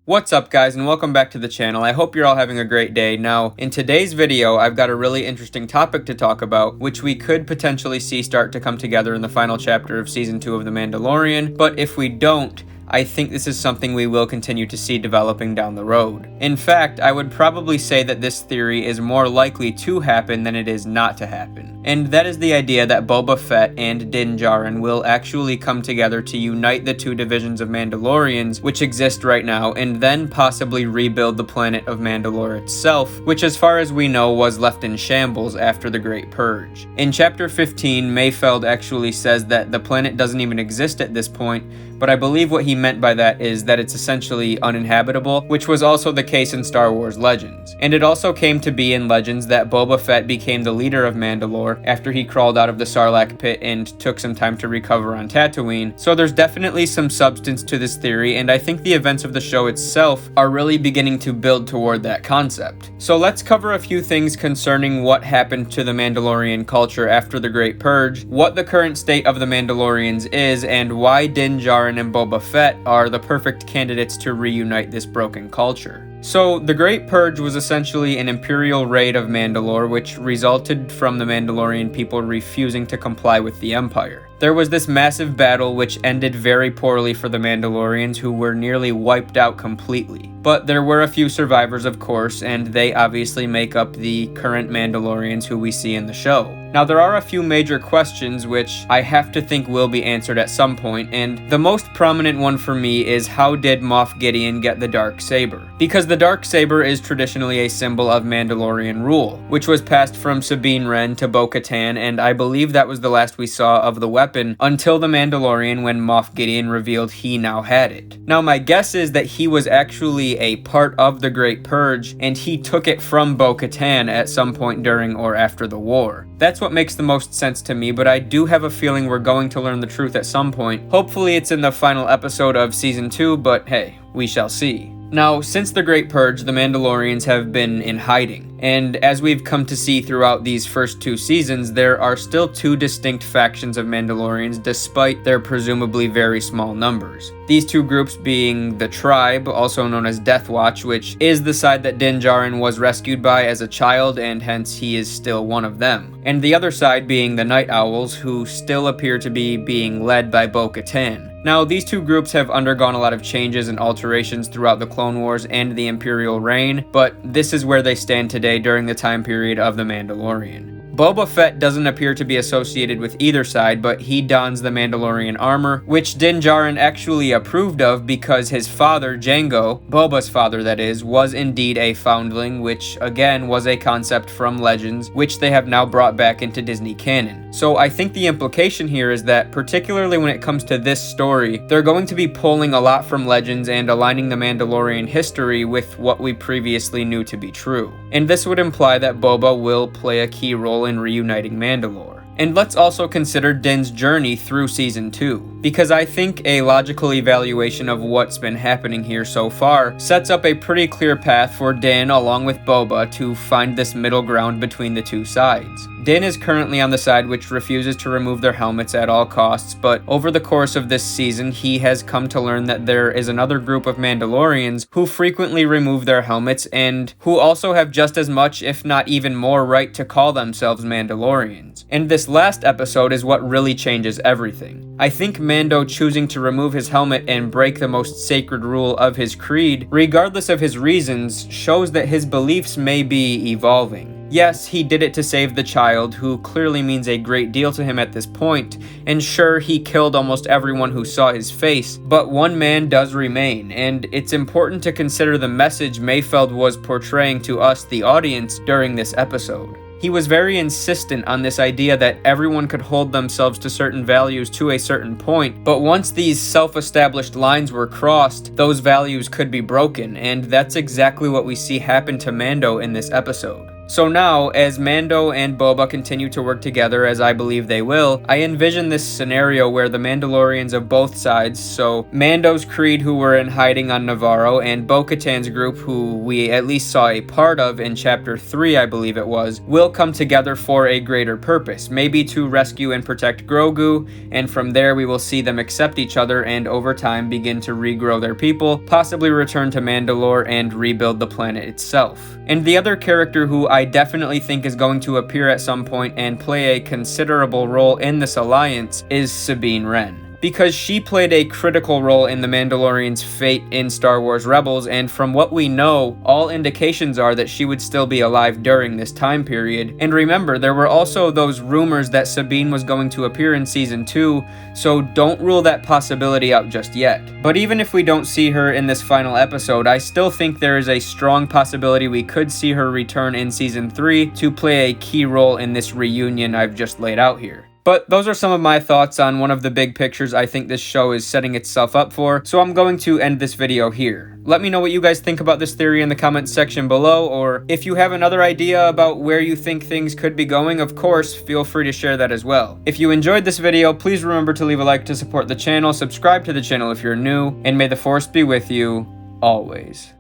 What's up guys, and welcome back to the channel. I hope you're all having a great day. Now, in today's video, I've got a really interesting topic to talk about, which we could potentially see start to come together in the final chapter of Season 2 of The Mandalorian, but if we don't, I think this is something we will continue to see developing down the road. In fact, I would probably say that this theory is more likely to happen than it is not to happen. And that is the idea that Boba Fett and Djarin will actually come together to unite the two divisions of Mandalorians which exist right now, and then possibly rebuild the planet of Mandalore itself, which as far as we know was left in shambles after the Great Purge. In Chapter 15, Mayfeld actually says that the planet doesn't even exist at this point, but I believe what he meant by that is that it's essentially uninhabitable, which was also the case in Star Wars Legends. And it also came to be in Legends that Boba Fett became the leader of Mandalore after he crawled out of the Sarlacc pit and took some time to recover on Tatooine. So there's definitely some substance to this theory, and I think the events of the show itself are really beginning to build toward that concept. So let's cover a few things concerning what happened to the Mandalorian culture after the Great Purge, what the current state of the Mandalorians is, and why Din Djarin and Boba Fett are the perfect candidates to reunite this broken culture. So, the Great Purge was essentially an imperial raid of Mandalore, which resulted from the Mandalorian people refusing to comply with the Empire. There was this massive battle which ended very poorly for the Mandalorians, who were nearly wiped out completely. But there were a few survivors, of course, and they obviously make up the current Mandalorians who we see in the show. Now, there are a few major questions which I have to think will be answered at some point, and the most prominent one for me is how did Moff Gideon get the dark saber? Because the dark saber is traditionally a symbol of Mandalorian rule, which was passed from Sabine Wren to Bo-Katan, and I believe that was the last we saw of the weapon until the Mandalorian when Moff Gideon revealed he now had it. Now, my guess is that he was actually a part of the Great Purge, and he took it from Bo-Katan at some point during or after the war. That's what makes the most sense to me, but I do have a feeling we're going to learn the truth at some point. Hopefully it's in the final episode of Season 2, but hey, we shall see. Now, since the Great Purge, the Mandalorians have been in hiding, and as we've come to see throughout these first two seasons, there are still two distinct factions of Mandalorians despite their presumably very small numbers. These two groups being the Tribe, also known as Death Watch, which is the side that Din Djarin was rescued by as a child, and hence he is still one of them. And the other side being the Night Owls, who still appear to be being led by Bo-Katan. Now, these two groups have undergone a lot of changes and alterations throughout the Clone Wars and the Imperial reign, but this is where they stand today during the time period of The Mandalorian. Boba Fett doesn't appear to be associated with either side, but he dons the Mandalorian armor, which Din Djarin actually approved of because his father, Jango, Boba's father that is, was indeed a foundling, which again was a concept from Legends, which they have now brought back into Disney canon. So I think the implication here is that, particularly when it comes to this story, they're going to be pulling a lot from Legends and aligning the Mandalorian history with what we previously knew to be true. And this would imply that Boba will play a key role in reuniting Mandalore. And let's also consider Din's journey through Season 2, because I think a logical evaluation of what's been happening here so far sets up a pretty clear path for Din along with Boba to find this middle ground between the two sides. Din is currently on the side which refuses to remove their helmets at all costs, but over the course of this season, he has come to learn that there is another group of Mandalorians who frequently remove their helmets and who also have just as much, if not even more, right to call themselves Mandalorians. And this last episode is what really changes everything. I think Mando choosing to remove his helmet and break the most sacred rule of his creed, regardless of his reasons, shows that his beliefs may be evolving. Yes, he did it to save the child, who clearly means a great deal to him at this point, and sure, he killed almost everyone who saw his face, but one man does remain, and it's important to consider the message Mayfeld was portraying to us, the audience, during this episode. He was very insistent on this idea that everyone could hold themselves to certain values to a certain point, but once these self-established lines were crossed, those values could be broken, and that's exactly what we see happen to Mando in this episode. So now, as Mando and Boba continue to work together, as I believe they will, I envision this scenario where the Mandalorians of both sides, so Mando's Creed who were in hiding on Navarro, and Bo-Katan's group who we at least saw a part of in Chapter 3, I believe it was, will come together for a greater purpose, maybe to rescue and protect Grogu, and from there we will see them accept each other and over time begin to regrow their people, possibly return to Mandalore and rebuild the planet itself. And the other character who I definitely think is going to appear at some point and play a considerable role in this alliance is Sabine Wren, because she played a critical role in the Mandalorian's fate in Star Wars Rebels, and from what we know, all indications are that she would still be alive during this time period. And remember, there were also those rumors that Sabine was going to appear in Season 2, so don't rule that possibility out just yet. But even if we don't see her in this final episode, I still think there is a strong possibility we could see her return in Season 3 to play a key role in this reunion I've just laid out here. But those are some of my thoughts on one of the big pictures I think this show is setting itself up for, so I'm going to end this video here. Let me know what you guys think about this theory in the comments section below, or if you have another idea about where you think things could be going, of course, feel free to share that as well. If you enjoyed this video, please remember to leave a like to support the channel, subscribe to the channel if you're new, and may the Force be with you, always.